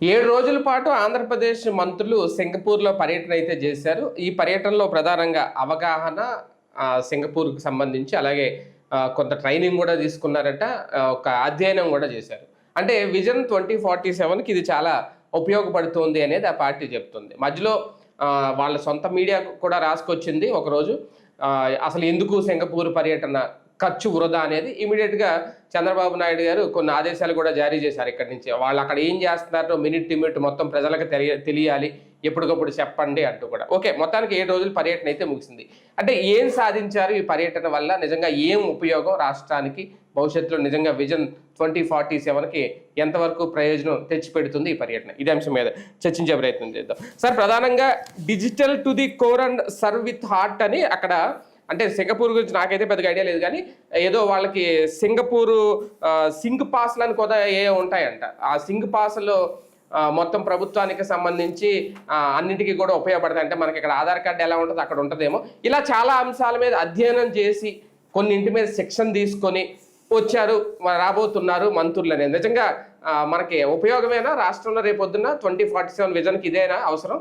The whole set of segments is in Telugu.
7 రోజుల పాటు ఆంధ్రప్రదేశ్ మంత్రులు సింగపూర్‌లో పర్యటన అయితే చేశారు. ఈ పర్యటనలో ప్రధానంగా అవగాహన సింగపూర్‌కి సంబంధించి అలాగే కొంత ట్రైనింగ్ గూడా తీసుకున్నారట. ఒక అధ్యయనం గూడా చేశారు. అంటే విజన్ 2047కి ఇది చాలా ఉపయోగపడుతుంది అనేది ఆ పార్టీ చెప్తుంది. మధ్యలో వాళ్ళ సొంత మీడియా కూడా రాసుకొచ్చింది ఒకరోజు. అసలు ఎందుకు సింగపూర్ పర్యటన? ఖర్చు వృధా అనేది ఇమీడియట్‌గా చంద్రబాబు నాయుడు గారు కొన్ని ఆదేశాలు కూడా జారీ చేశారు ఇక్కడి నుంచి. వాళ్ళు అక్కడ ఏం చేస్తున్నారో మినిట్ టు మినిట్ మొత్తం ప్రజలకు తెలియాలి. ఎప్పటికప్పుడు చెప్పండి అంటూ కూడా. ఓకే. మొత్తానికి 7 రోజుల పర్యటన అయితే ముగిసింది. అంటే ఏం సాధించారు ఈ పర్యటన వల్ల? నిజంగా ఏం ఉపయోగం రాష్ట్రానికి? భవిష్యత్తులో నిజంగా విజన్ 2047కి ఎంతవరకు ప్రయోజనం తెచ్చిపెడుతుంది ఈ పర్యటన? ఇదే అంశం మీద చర్చించే ప్రయత్నం చేద్దాం. సార్, ప్రధానంగా digital to the core and serve with heart అని అక్కడ, అంటే సింగపూర్ గురించి నాకైతే పెద్దగా ఐడియా లేదు కానీ ఏదో వాళ్ళకి సింగపూరు సింగ్ పాస్లు అని కూడా ఉంటాయంట. ఆ సింగ్ పాస్లో మొత్తం ప్రభుత్వానికి సంబంధించి అన్నింటికీ కూడా ఉపయోగపడతాయి. అంటే మనకి ఇక్కడ ఆధార్ కార్డు ఎలా ఉంటుందో అక్కడ ఉంటుందేమో. ఇలా చాలా అంశాల మీద అధ్యయనం చేసి కొన్నింటి మీద సెక్షన్ తీసుకొని వచ్చారు, రాబోతున్నారు మంత్రులు అనేది. నిజంగా మనకి ఉపయోగమేనా? రాష్ట్రంలో రేపొద్దున 2047 విజన్కి ఇదేనా అవసరం?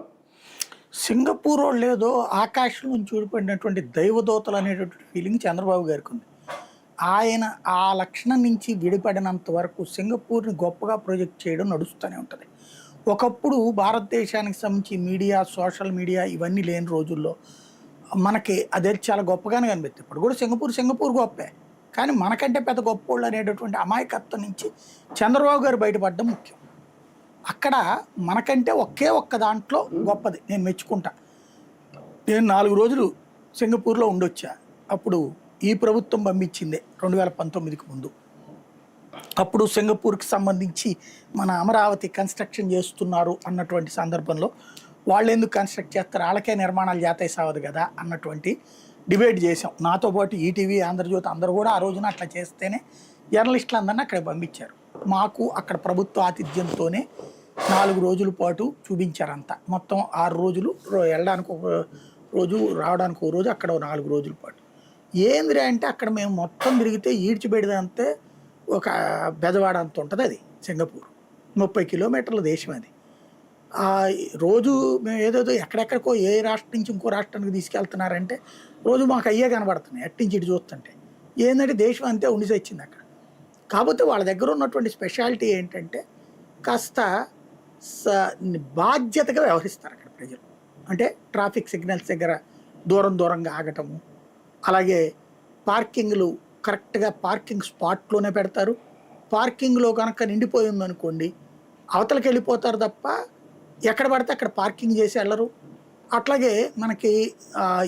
సింగపూర్ లేదో ఆకాశం నుంచి ఊడిపడినటువంటి దైవదూతలు అనేటటువంటి ఫీలింగ్ చంద్రబాబు గారికి ఉంది. ఆయన ఆ లక్షణం నుంచి విడిపడినంత వరకు సింగపూర్ని గొప్పగా ప్రొజెక్ట్ చేయడం నడుస్తూనే ఉంటుంది. ఒకప్పుడు భారతదేశానికి సంబంధించి మీడియా, సోషల్ మీడియా ఇవన్నీ లేని రోజుల్లో మనకి అదే చాలా గొప్పగానే కనిపిస్తుంది. ఇప్పుడు కూడా సింగపూర్ గొప్పే, కానీ మనకంటే పెద్ద గొప్పోళ్ళు అనేటటువంటి అమాయకత్వం నుంచి చంద్రబాబు గారు బయటపడడం ముఖ్యం. అక్కడ మనకంటే ఒక్క దాంట్లో గొప్పది నేను మెచ్చుకుంటా. నేను 4 రోజులు సింగపూర్లో ఉండొచ్చా. అప్పుడు ఈ ప్రభుత్వం పంపించిందే 2019కి ముందు. అప్పుడు సింగపూర్కి సంబంధించి మన అమరావతి కన్స్ట్రక్షన్ చేస్తున్నారు అన్నటువంటి సందర్భంలో వాళ్ళు ఎందుకు కన్స్ట్రక్ట్ చేస్తారు, వాళ్ళకే నిర్మాణాలు జాతీయ సావదు కదా అన్నటువంటి డిబేట్ చేసాం. నాతో పాటు ఈటీవీ, ఆంధ్రజ్యోతి అందరూ కూడా ఆ రోజున అట్లా చేస్తేనే జర్నలిస్టులు అందరినీ అక్కడ పంపించారు. మాకు అక్కడ ప్రభుత్వ ఆతిథ్యంతోనే 4 రోజుల పాటు చూపించారంతా. మొత్తం 6 రోజులు, వెళ్ళడానికి ఒక రోజు, రావడానికి ఒక రోజు, అక్కడ 4 రోజుల పాటు. ఏందిరా అంటే అక్కడ మేము మొత్తం తిరిగితే ఈడ్చిపెడిదంతే ఒక బెజవాడ అంత ఉంటుంది. అది సింగపూర్ 30 కిలోమీటర్ల దేశం. అది రోజు మేము ఏదేదో ఎక్కడెక్కడికో ఏ రాష్ట్రం నుంచి ఇంకో రాష్ట్రానికి తీసుకెళ్తున్నారంటే రోజు మాకు అయ్యే కనబడుతున్నాయి అట్టించి ఇటు చూస్తుంటే. ఏంటంటే దేశం అంతే ఉండి వచ్చింది అక్కడ. కాకపోతే వాళ్ళ దగ్గర ఉన్నటువంటి స్పెషాలిటీ ఏంటంటే కాస్త బాధ్యతగా వ్యవహరిస్తారు అక్కడ ప్రజలు. అంటే ట్రాఫిక్ సిగ్నల్స్ దగ్గర దూరంగా ఆగటము, అలాగే పార్కింగ్లు కరెక్ట్గా పార్కింగ్ స్పాట్లోనే పెడతారు. పార్కింగ్లో కనుక నిండిపోయి ఉందనుకోండి అవతలకి వెళ్ళిపోతారు తప్ప ఎక్కడ పడితే అక్కడ పార్కింగ్ చేసి వెళ్ళరు. అట్లాగే మనకి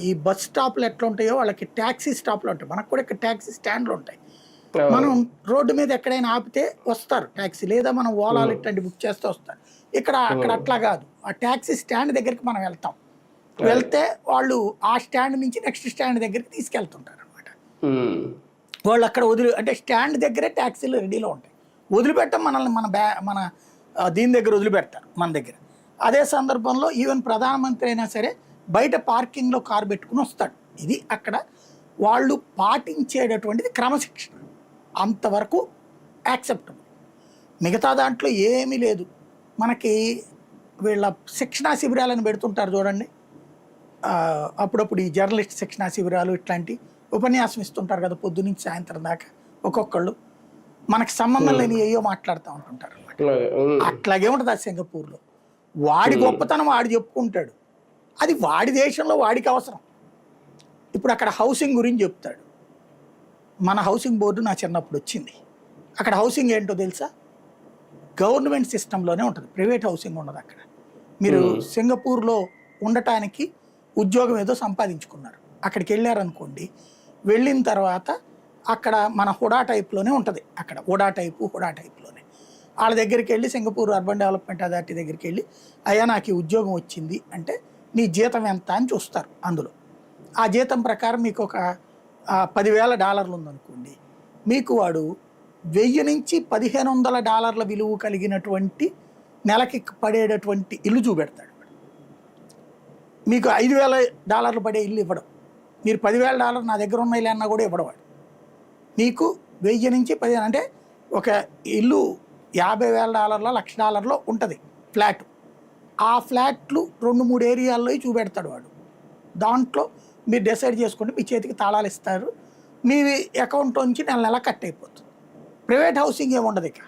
ఈ బస్ స్టాప్లు ఎట్లా ఉంటాయో వాళ్ళకి ట్యాక్సీ స్టాప్లు ఉంటాయి. మనకు కూడా ఇక్కడ ట్యాక్సీ స్టాండ్లు ఉంటాయి. మనం రోడ్డు మీద ఎక్కడైనా ఆపితే వస్తారు ట్యాక్సీ, లేదా మనం ఓలాలు ఇట్లాంటి బుక్ చేస్తే వస్తారు. అక్కడ అట్లా కాదు. ఆ ట్యాక్సీ స్టాండ్ దగ్గరికి మనం వెళ్తాం. వెళ్తే వాళ్ళు ఆ స్టాండ్ నుంచి నెక్స్ట్ స్టాండ్ దగ్గరికి తీసుకెళ్తుంటారు అనమాట. వాళ్ళు అక్కడ అంటే స్టాండ్ దగ్గరే ట్యాక్సీలు రెడీలో ఉంటాయి. వదిలిపెట్టం మనల్ని మన దీని దగ్గర వదిలిపెడతారు మన దగ్గర. అదే సందర్భంలో ఈవెన్ ప్రధానమంత్రి అయినా సరే బయట పార్కింగ్లో కారు పెట్టుకుని వస్తాడు. ఇది అక్కడ వాళ్ళు పాటించేటటువంటిది క్రమశిక్షణ, అంతవరకు యాక్సెప్టబుల్. మిగతా దాంట్లో ఏమీ లేదు. మనకి వీళ్ళ శిక్షణా శిబిరాలను పెడుతుంటారు చూడండి, అప్పుడప్పుడు ఈ జర్నలిస్ట్ శిక్షణా శిబిరాలు ఇట్లాంటి ఉపన్యాసం ఇస్తుంటారు కదా పొద్దునుంచి సాయంత్రం దాకా. ఒక్కొక్కళ్ళు మనకి సంబంధం లేని ఏయో మాట్లాడుతూ ఉంటుంటారు అనమాట. అట్లాగే ఉంటుంది ఆ సింగపూర్లో. వాడి గొప్పతనం వాడు చెప్పుకుంటాడు, అది వాడి దేశంలో వాడికి అవసరం. ఇప్పుడు అక్కడ హౌసింగ్ గురించి చెప్తాడు. మన హౌసింగ్ బోర్డు నా చిన్నప్పుడు వచ్చింది. అక్కడ హౌసింగ్ ఏంటో తెలుసా? గవర్నమెంట్ సిస్టంలోనే ఉంటుంది, ప్రైవేట్ హౌసింగ్ ఉండదు అక్కడ. మీరు సింగపూర్లో ఉండటానికి ఉద్యోగం ఏదో సంపాదించుకున్నారు, అక్కడికి వెళ్ళారనుకోండి, వెళ్ళిన తర్వాత అక్కడ మన హుడా టైప్లోనే ఉంటుంది. అక్కడ హుడా టైప్లోనే వాళ్ళ దగ్గరికి వెళ్ళి సింగపూర్ అర్బన్ డెవలప్మెంట్ అథారిటీ దగ్గరికి వెళ్ళి, అయ్యా నాకు ఈ ఉద్యోగం వచ్చింది అంటే నీ జీతం ఎంత అని చూస్తారు. అందులో ఆ జీతం ప్రకారం మీకు ఒక $10,000 ఉందనుకోండి, మీకు వాడు $1,000 నుంచి $1,500 విలువ కలిగినటువంటి నెలకి పడేటటువంటి ఇల్లు చూపెడతాడు. మీకు $5,000 పడే ఇల్లు ఇవ్వడం. మీరు $10,000 నా దగ్గర ఉన్నాయి అన్నా కూడా ఇవ్వడవాడు. మీకు 1,000 నుంచి 15, అంటే ఒక ఇల్లు $50,000 $1,00,000 ఉంటుంది ఫ్లాట్. ఆ ఫ్లాట్లు 2-3 ఏరియాల్లో చూపెడతాడు వాడు. దాంట్లో మీరు డిసైడ్ చేసుకుంటే మీ చేతికి తాళాలు ఇస్తారు, మీ అకౌంట్ నుంచి నెల నెల కట్ అయిపోతుంది. ప్రైవేట్ హౌసింగ్ ఏముండదు, ఇక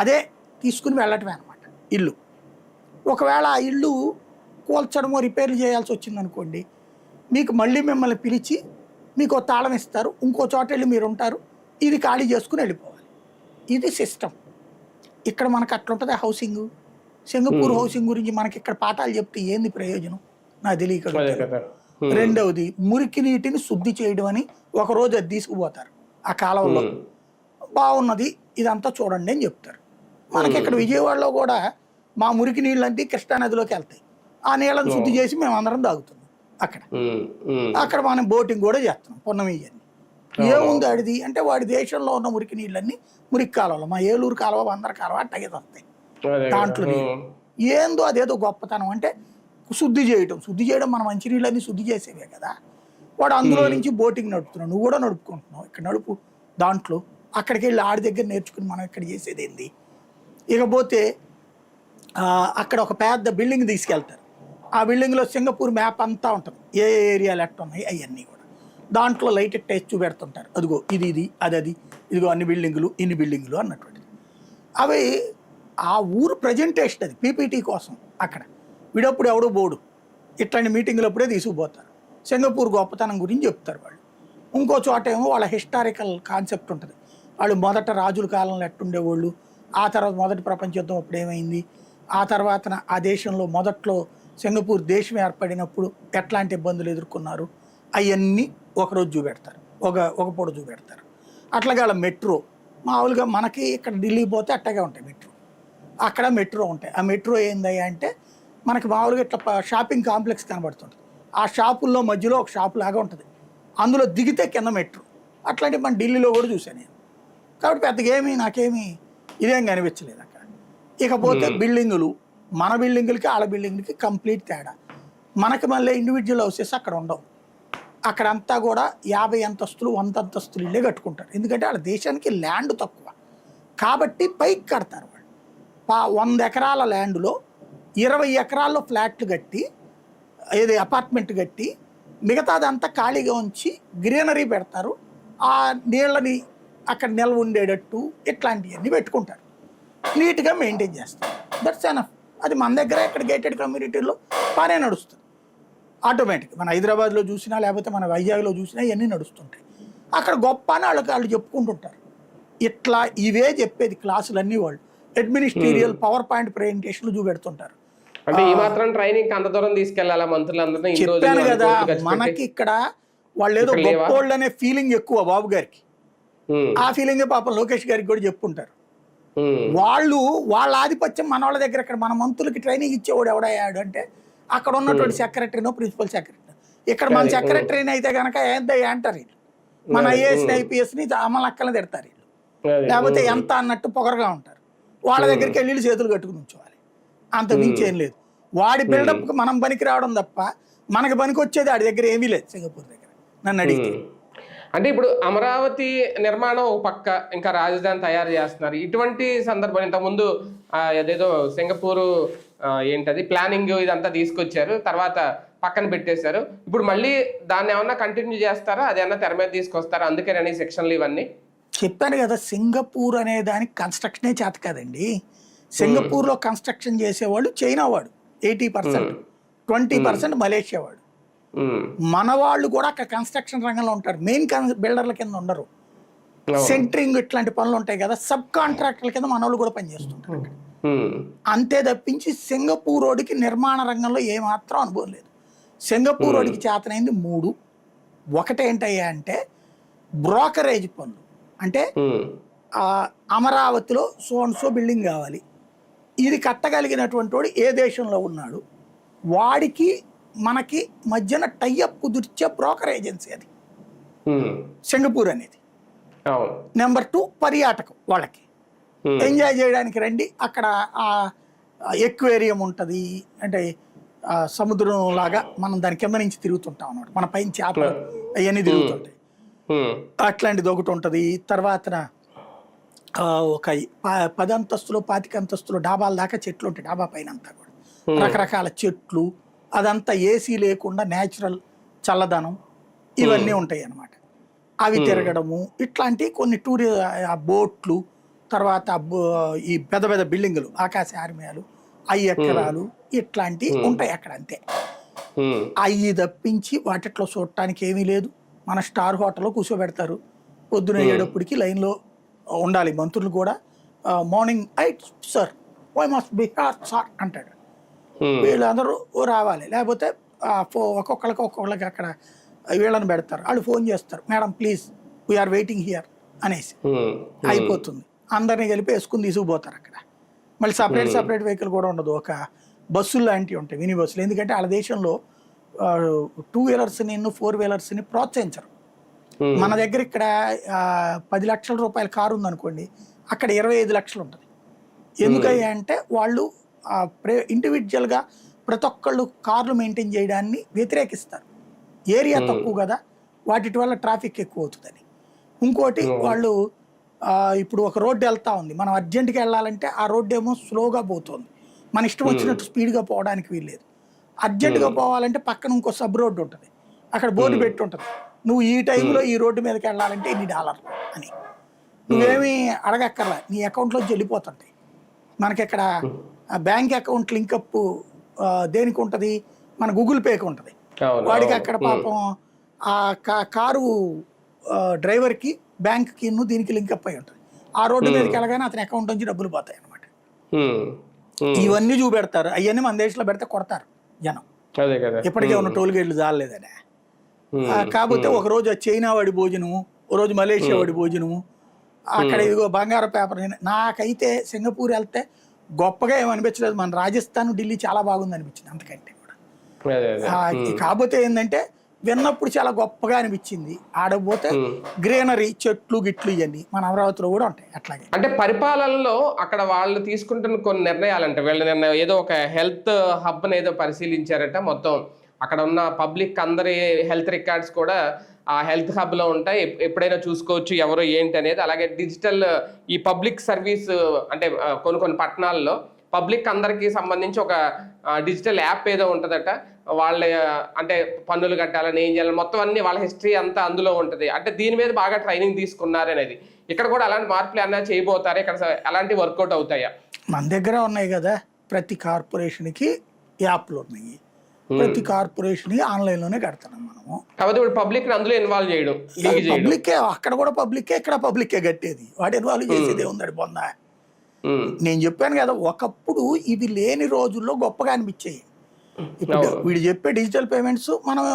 అదే తీసుకుని వెళ్ళటమే అనమాట ఇల్లు. ఒకవేళ ఆ ఇల్లు కూల్చడమో రిపేర్లు చేయాల్సి వచ్చిందనుకోండి, మీకు మళ్ళీ మిమ్మల్ని పిలిచి మీకు తాళం ఇస్తారు, ఇంకో చోట వెళ్ళి మీరు ఉంటారు, ఇది ఖాళీ చేసుకుని వెళ్ళిపోవాలి. ఇది సిస్టమ్. ఇక్కడ మనకు అట్లుంటుంది హౌసింగ్. సింగపూర్ హౌసింగ్ గురించి మనకి ఇక్కడ పాఠాలు చెప్తే ఏంది ప్రయోజనం నాకు తెలియక. రెండవది, మురికి నీటిని శుద్ధి చేయడం అని ఒకరోజు అది తీసుకుపోతారు ఆ కాలంలో, బాగున్నది ఇదంతా చూడండి అని చెప్తారు. మనకి ఇక్కడ విజయవాడలో కూడా మా మురికి నీళ్ళంటే కృష్ణానదిలోకి వెళ్తాయి, ఆ నీళ్ళని శుద్ధి చేసి మేము అందరం తాగుతున్నాం అక్కడ మనం బోటింగ్ కూడా చేస్తున్నాం పొన్నమయ్యని. ఏముంది ఆడిది అంటే వాడి దేశంలో ఉన్న మురికి నీళ్ళన్నీ మురికి కాలువలో, మా ఏలూరు కాలువ, వందర కాలువ అట్టగే వస్తాయి. దాంట్లో ఏందో అదేదో గొప్పతనం అంటే శుద్ధి చేయడం మన మంచినీళ్ళన్నీ శుద్ధి చేసేవే కదా. వాడు అందులో నుంచి బోటింగ్ నడుపుతున్నాడు, నువ్వు కూడా నడుపుకుంటున్నావు, ఇక్కడ నడుపు. దాంట్లో అక్కడికి వెళ్ళి ఆడి దగ్గర నేర్చుకుని మనం ఇక్కడ చేసేది ఏంది. ఇకపోతే అక్కడ ఒక పెద్ద బిల్డింగ్ తీసుకెళ్తారు, ఆ బిల్డింగ్లో సింగపూర్ మ్యాప్ అంతా ఉంటుంది, ఏ ఏరియాలు ఎట్ట ఉన్నాయి అవన్నీ కూడా. దాంట్లో లైట్ టెస్ట్ చూపెడుతుంటారు, అదిగో ఇది అది, ఇదిగో అన్ని బిల్డింగులు ఇన్ని బిల్డింగులు అన్నటువంటిది. అవి ఆ ఊరు ప్రజెంటేషన్, అది పీపీటీ కోసం. అక్కడ విడప్పుడు ఎవడో బోడు ఇట్లాంటి మీటింగులప్పుడే తీసుకుపోతారు, సింగపూర్ గొప్పతనం గురించి చెప్తారు వాళ్ళు. ఇంకో చోట ఏమో వాళ్ళ హిస్టారికల్ కాన్సెప్ట్ ఉంటుంది, వాళ్ళు మొదట రాజుల కాలంలో ఎట్టుండేవాళ్ళు, ఆ తర్వాత మొదటి ప్రపంచ యుద్ధం అప్పుడు ఏమైంది, ఆ తర్వాత ఆ దేశంలో మొదట్లో సింగపూర్ దేశం ఏర్పడినప్పుడు ఎట్లాంటి ఇబ్బందులు ఎదుర్కొన్నారు, అవన్నీ ఒకరోజు చూపెడతారు, ఒక పూట చూపెడతారు. అట్లాగే వాళ్ళ మెట్రో, మామూలుగా మనకి ఇక్కడ ఢిల్లీ పోతే అట్టగే ఉంటాయి మెట్రో, అక్కడ మెట్రో ఉంటాయి. ఆ మెట్రో ఏందయ్యా అంటే మనకి మామూలుగా ఇట్లా షాపింగ్ కాంప్లెక్స్ కనబడుతుంటుంది, ఆ షాపుల్లో మధ్యలో ఒక షాపు లాగా ఉంటుంది, అందులో దిగితే కింద మెట్రో. అట్లాంటివి మన ఢిల్లీలో కూడా చూశాను నేను. కాబట్టి పెద్దగా నాకేమీ ఇదేం కనిపించలేదు అక్కడ. ఇకపోతే బిల్డింగులు, మన బిల్డింగులకి వాళ్ళ బిల్డింగులకి కంప్లీట్ తేడా. మనకి మళ్ళీ ఇండివిజువల్ హౌసెస్ అక్కడ ఉండవు, అక్కడంతా కూడా 50 అంతస్తులు 100 అంతస్తులు ఇల్లే కట్టుకుంటారు, ఎందుకంటే వాళ్ళ దేశానికి ల్యాండ్ తక్కువ కాబట్టి పైకి కడతారు వాళ్ళు. 100 ఎకరాల ల్యాండ్లో 20 ఎకరాల్లో ఫ్లాట్లు కట్టి, ఏది అపార్ట్మెంట్ కట్టి, మిగతాదంతా ఖాళీగా ఉంచి గ్రీనరీ పెడతారు, ఆ నీళ్ళని అక్కడ నిల్వ ఉండేటట్టు ఇట్లాంటివన్నీ పెట్టుకుంటారు, నీట్గా మెయింటైన్ చేస్తారు. That's enough. అది మన దగ్గర ఇక్కడ గేటెడ్ కమ్యూనిటీలో బాగానే నడుస్తుంది ఆటోమేటిక్. మన హైదరాబాద్లో చూసినా లేకపోతే మన వైజాగ్లో చూసినా ఇవన్నీ నడుస్తుంటాయి. అక్కడ గొప్ప అని వాళ్ళు చెప్పుకుంటుంటారు. ఇట్లా ఇవే చెప్పేది క్లాసులన్నీ వాళ్ళు అడ్మినిస్ట్రేరియల్ పవర్ పాయింట్ ప్రెజెంటేషన్లు చూపెడుతుంటారు. అంటే ఈ మాత్రం ట్రైనింగ్ అంత దూరం తీసుకెళ్లాలా మంత్రులందరినీ? చెప్పాను కదా, మనకి ఇక్కడ వాళ్ళు ఏదో గొప్పోళ్ళు అనే ఫీలింగ్ ఎక్కువ బాబు గారికి, ఆ ఫీలింగే పాపం లోకేష్ గారికి కూడా చెప్పుకుంటారు. వాళ్ళ ఆధిపత్యం మన వాళ్ళ దగ్గర. ఇక్కడ మన మంత్రులకి ట్రైనింగ్ ఇచ్చేవాడు ఎవడయ్యాడు అంటే అక్కడ ఉన్నటువంటి సెక్రటరీనో ప్రిన్సిపల్ సెక్రటరీ. ఇక్కడ మన సెక్రటరీని అయితే కనుక ఏందయ్యా అంటారు వీళ్ళు, మన ఐఏఎస్ని ఐపీఎస్ని అమలక్కలని తిడతారు వీళ్ళు, లేకపోతే ఎంత అన్నట్టు పొగరగా ఉంటారు. వాళ్ళ దగ్గరికి వెళ్ళి చేతులు కట్టుకుని ఉంచోవాలి, అంత మించి ఏం లేదు. వాడి బిల్డప్కి మనం పనికి రావడం తప్ప మనకి పనికి వచ్చేది వాడి దగ్గర ఏమీ లేదు సింగపూర్ దగ్గర నన్ను అడిగితే. అంటే ఇప్పుడు అమరావతి నిర్మాణం ఒక పక్క, ఇంకా రాజధాని తయారు చేస్తున్నారు. ఇటువంటి సందర్భం ఇంతకుముందు ఏదేదో సింగపూరు ఏంటది ప్లానింగ్ ఇదంతా తీసుకొచ్చారు, తర్వాత పక్కన పెట్టేశారు. ఇప్పుడు మళ్ళీ దాన్ని ఏమన్నా కంటిన్యూ చేస్తారా, అదేమన్నా తెర మీద తీసుకొస్తారా? అందుకేనని సెక్షన్లు ఇవన్నీ చెప్పాను కదా. సింగపూర్ అనే దానికి కన్స్ట్రక్షనే చేత కదండి. సింగపూర్లో కన్స్ట్రక్షన్ చేసేవాళ్ళు చైనా వాడు 80%, 20% మలేషియా వాడు. మన వాళ్ళు కూడా అక్కడ కన్స్ట్రక్షన్ రంగంలో ఉంటారు, మెయిన్ బిల్డర్ల కింద ఉండరు. సెంటరింగ్ ఇట్లాంటి పనులు ఉంటాయి కదా, సబ్ కాంట్రాక్టర్ల కింద మన వాళ్ళు కూడా పనిచేస్తుంటారు. అంతే తప్పించి సింగపూర్ రోడ్డుకి నిర్మాణ రంగంలో ఏమాత్రం అనుభవం లేదు. సింగపూర్ రోడ్డుకి చేతనైంది 3. ఒకటేంటయ్యా అంటే బ్రోకరేజ్ పనులు. అంటే అమరావతిలో సో బిల్డింగ్ కావాలి, ఇది కట్టగలిగినటువంటి వాడు ఏ దేశంలో ఉన్నాడు, వాడికి మనకి మధ్యన టైఅప్ కుదిర్చే బ్రోకర్ ఏజెన్సీ అది సింగపూర్ అనేది. నెంబర్ 2 పర్యాటకం, వాళ్ళకి ఎంజాయ్ చేయడానికి రండి. అక్కడ ఎక్వేరియం ఉంటుంది, అంటే సముద్రం లాగా మనం దాని కింద నుంచి తిరుగుతుంటాం అన్నమాట, మన పైన చేపలు అవన్నీ తిరుగుతుంటాయి, అట్లాంటిది ఒకటి ఉంటుంది. తర్వాత ఒక 10 అంతస్తులు 25 అంతస్తులు డాబాల దాకా చెట్లు ఉంటాయి. డాబా పైన అంతా కూడా ఉమ్, రకరకాల చెట్లు, అదంతా ఏసీ లేకుండా న్యాచురల్ చల్లదనం ఉమ్, ఇవన్నీ ఉంటాయి అన్నమాట. అవి ఉమ్, తిరగడము ఇట్లాంటి కొన్ని ఆ బోట్లు, తర్వాత ఈ పెద్ద పెద్ద బిల్డింగులు ఆకాశ ఆర్మయాలు అవి ఉమ్, ఎక్కడాలు ఇట్లాంటివి ఉమ్, ఉంటాయి అక్కడ అంతే. ఉమ్, అవి తప్పించి వాటిట్లో చూడటానికి ఏమీ లేదు. మన స్టార్ హోటల్లో కూర్చోబెడతారు. పొద్దున ఉమ్, ఏడప్పటికి లైన్లో ఉండాలి. మంత్రులు కూడా morning eight sir why must be sir అంటాడు. ఉమ్, వీళ్ళందరూ రావాలి. లేకపోతే ఒక్కొక్కళ్ళకి అక్కడ వీళ్ళని పెడతారు. వాళ్ళు ఫోన్ చేస్తారు, madam please we are waiting here అనేసి ఉమ్, ఉమ్, అయిపోతుంది. అందరినీ కలిపి వేసుకుని తీసుకుపోతారు అక్కడ. మళ్ళీ సపరేట్ ఉమ్, సపరేట్ వెహికల్ కూడా ఉండదు. ఒక బస్సులు లాంటివి ఉంటాయి, మినీ బస్సులు. ఎందుకంటే వాళ్ళ దేశంలో 2 వీలర్స్ని 4 వీలర్స్ని ప్రోత్సహించరు. ఉమ్, మన దగ్గర ఇక్కడ 10 లక్షల రూపాయల కారు ఉందనుకోండి, అక్కడ 25 లక్షలు ఉంటుంది. ఎందుకయ్యా అంటే వాళ్ళు ఇండివిజువల్గా ప్రతి ఒక్కళ్ళు కార్లు మెయింటైన్ చేయడాన్ని వ్యతిరేకిస్తారు. ఏరియా ఉమ్, తక్కువ కదా, వాటి వల్ల ట్రాఫిక్ ఎక్కువ అవుతుందని. ఇంకోటి ఉమ్, వాళ్ళు ఇప్పుడు ఒక రోడ్డు వెళ్తా ఉంది, మనం అర్జెంటుగా వెళ్ళాలంటే ఆ రోడ్డు ఏమో స్లోగా పోతుంది. మన ఇష్టం ఉమ్, వచ్చినట్టు స్పీడ్గా పోవడానికి వీల్లేదు. అర్జెంటుగా పోవాలంటే పక్కన ఇంకో సబ్ రోడ్డు ఉంటుంది, అక్కడ బోర్డు ఉమ్, పెట్టి ఉంటుంది, నువ్వు ఈ టైంలో ఈ రోడ్డు మీదకి వెళ్ళాలంటే $1 అని. నువ్వేమీ అడగక్కర్లా, నీ అకౌంట్లోంచి వెళ్ళిపోతుంటాయి. మనకి ఇక్కడ బ్యాంక్ అకౌంట్ లింకప్ దేనికి ఉంటుంది, మన గూగుల్ పేకి ఉంటుంది. అవును, వాడికి అవును, అక్కడ ఉమ్, పాపం ఆ కారు డ్రైవర్కి బ్యాంక్కి దీనికి లింకప్ అయి ఉంటుంది. ఆ రోడ్డు మీదకి వెళ్ళగానే అతని అకౌంట్ నుంచి డబ్బులు పోతాయి అనమాట. ఉమ్, ఉమ్, ఇవన్నీ చూపెడతారు. అవన్నీ మన దేశంలో పెడితే కొడతారు జనం. అదే కదా. ఇప్పటికే ఉన్న ఉమ్, టోల్ గేట్లు చాలలేదని. ఉమ్, కాకపోతే ఉమ్, ఒక రోజు చైనా వాడి భోజనము, ఓ రోజు మలేషియా వాడి భోజనము, అక్కడ ఇదిగో బంగారు పేపర్. నాకైతే సింగపూర్ వెళ్తే గొప్పగా ఏమనిపించలేదు, మన రాజస్థాన్ ఢిల్లీ చాలా బాగుంది అనిపించింది అంతకంటే కూడా. అదే అదే. కాకపోతే ఏంటంటే విన్నప్పుడు చాలా గొప్పగా అనిపించింది. ఆడపోతే ఉమ్. గ్రీనరీ, చెట్లు గిట్లు ఇవన్నీ మన అమరావతిలో కూడా ఉంటాయి అట్లాగే. అంటే పరిపాలనలో అక్కడ వాళ్ళు తీసుకుంటున్న కొన్ని నిర్ణయాలంటే వీళ్ళ నిర్ణయం ఏదో ఒక హెల్త్ హబ్ ఏదో పరిశీలించారట. మొత్తం అక్కడ ఉన్న పబ్లిక్ అందరి హెల్త్ రికార్డ్స్ కూడా ఆ హెల్త్ హబ్ లో ఉంటాయి. ఎప్పుడైనా చూసుకోవచ్చు ఎవరు ఏంటి అనేది. అలాగే డిజిటల్ ఈ పబ్లిక్ సర్వీస్ అంటే కొన్ని కొన్ని పట్టణాల్లో పబ్లిక్ అందరికీ సంబంధించి ఒక డిజిటల్ యాప్ ఏదో ఉంటుందట. వాళ్ళ అంటే పన్నులు కట్టాలని ఏం చేయాలని మొత్తం అన్ని వాళ్ళ హిస్టరీ అంతా అందులో ఉంటుంది. అంటే దీని మీద బాగా ట్రైనింగ్ తీసుకున్నారు అనేది. ఇక్కడ కూడా అలాంటి మార్పులు ఏమైనా చేయబోతారా? ఇక్కడ అలాంటి వర్కౌట్ అవుతాయా? మన దగ్గర ఉన్నాయి కదా, ప్రతి కార్పొరేషన్కి యాప్లు ఉన్నాయి, ఉమ్. ప్రతి కార్పొరేషన్కి ఆన్లైన్లోనే కడతాం మనము. కాబట్టి ఇప్పుడు పబ్లిక్ అందులో ఇన్వాల్వ్ చేయడం, లీక్ చేయడం. పబ్లిక్కే, అక్కడ కూడా పబ్లిక్కే, ఇక్కడ పబ్లిక్కే కట్టేది. వాడు ఇన్వాల్వ్ చేసేది ఏముంది బొంద. ఉమ్. నేను చెప్పాను కదా, ఒకప్పుడు ఇవి లేని రోజుల్లో గొప్పగా అనిపించాయి. ఇప్పుడు అవును. వీడు చెప్పే డిజిటల్ పేమెంట్స్ మనం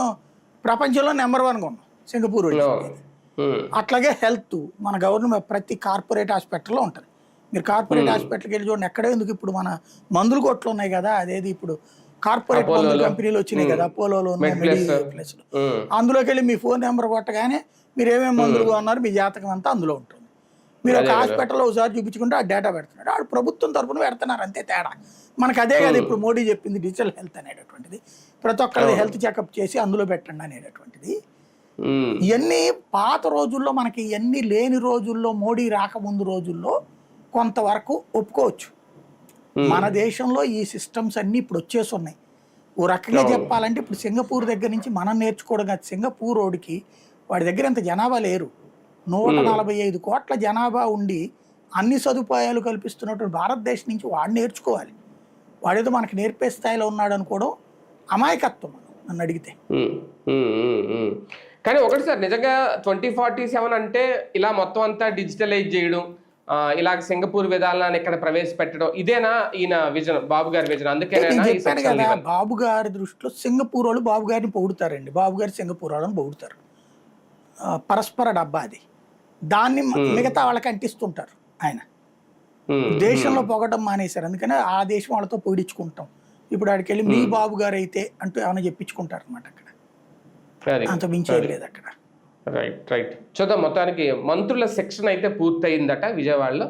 ప్రపంచంలో నెంబర్ 1గా ఉన్నాం, సింగపూర్ వాళ్ళు అవును. చెప్పేది. ఉమ్. అట్లాగే హెల్త్ మన గవర్నమెంట్ ప్రతి కార్పొరేట్ హాస్పిటల్లో ఉంటుంది. మీరు కార్పొరేట్ హాస్పిటల్కి వెళ్ళి చూడండి, ఎక్కడే ఎందుకు ఇప్పుడు మన మందుల కొట్లు ఉన్నాయి కదా, అదేది ఇప్పుడు కార్పొరేట్ మందుల అపోలోలో. కంపెనీలు వచ్చినాయి కదా, అపోలోలో ఉన్నాయి, మెడ్ప్లస్. మెడిప్లస్లో. ఉమ్. అందులోకి వెళ్ళి మీ ఫోన్ నెంబర్ కొట్టగానే మీరు ఏమేమి మందులు కొన్నారు, మీ జాతకం అంతా అందులో ఉంటుంది. మీరు ఒక అదే కదా. హాస్పిటల్లో ఒకసారి చూపించుకుంటే ఆ డేటా పెడుతున్నాడు, ఆడు ప్రభుత్వం తరపున పెడుతున్నారు, అంతే తేడా. మనకు అదే కదా ఇప్పుడు మోడీ చెప్పింది, డిజిటల్ హెల్త్ అనేటటువంటిది. ప్రతి ఒక్కరిది హెల్త్ చెకప్ చేసి అందులో పెట్టండి అనేటటువంటిది. ఉమ్. ఇవన్నీ పాత రోజుల్లో, మనకి ఇవన్నీ లేని రోజుల్లో, మోడీ రాకముందు రోజుల్లో కొంతవరకు ఒప్పుకోవచ్చు. మన దేశంలో ఈ సిస్టమ్స్ అన్నీ ఇప్పుడు వచ్చేసి ఉన్నాయి. ఓ రకంగా చెప్పాలంటే ఇప్పుడు సింగపూర్ దగ్గర నుంచి మనం నేర్చుకోవడం కాదు. సింగపూర్ రోడ్డుకి వాడి దగ్గర ఇంత జనాభా లేరు, 145 కోట్ల జనాభా ఉండి అన్ని సదుపాయాలు కల్పిస్తున్నటువంటి భారతదేశం నుంచి వాడు నేర్చుకోవాలి. వాడేదో మనకి నేర్పే స్థాయిలో ఉన్నాడు అనుకోవడం అమాయకత్వం నన్ను అడిగితే. ఉమ్. ఉమ్. ఉమ్. ఉమ్. కానీ ఒకటి సార్, నిజంగా 2047 అంటే ఇలా మొత్తం అంతా డిజిటలైజ్ చేయడం, ఇలాగ సింగపూర్ విధానాన్ని ఇక్కడ ప్రవేశపెట్టడం, ఇదేనా ఈయన విజన్, బాబు గారి విజన్? అందుకేనా ఈ చెప్పాను సెక్షన్ కదా, 11? బాబు గారి దృష్టిలో సింగపూర్ వాళ్ళు బాబు గారిని పొగుడుతారండి, బాబు గారు సింగపూర్ వాళ్ళని పొగుడుతారు. పరస్పర డబ్బా అది, దాన్ని మిగతా వాళ్ళకి అంటిస్తుంటారు ఆయన. దేశంలో పొగడం మానేశారు, అందుకనే ఆ దేశం వాళ్ళతో పొగిడించుకుంటాం. ఇప్పుడు ఆడికి వెళ్ళి మీ బాబు గారు అయితే అంటూ ఏమైనా చెప్పించుకుంటారు అనమాట. అక్కడ అంత మించేది లేదు అక్కడ. Right, right. చూద్దాం. మొత్తానికి మంత్రుల సెక్షన్ అయితే పూర్తయిందట విజయవాడలో,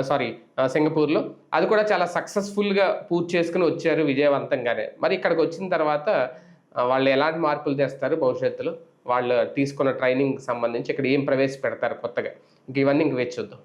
సారీ సింగపూర్లో. అది కూడా చాలా సక్సెస్ఫుల్గా పూర్తి చేసుకుని వచ్చారు విజయవంతంగానే. మరి ఇక్కడికి వచ్చిన తర్వాత వాళ్ళు ఎలాంటి మార్పులు తెస్తారు భవిష్యత్తులో, వాళ్ళు తీసుకున్న ట్రైనింగ్ సంబంధించి ఇక్కడ ఏం ప్రవేశపెడతారు కొత్తగా, ఇంక ఇవన్నీ ఇంక వేచి చూద్దాం.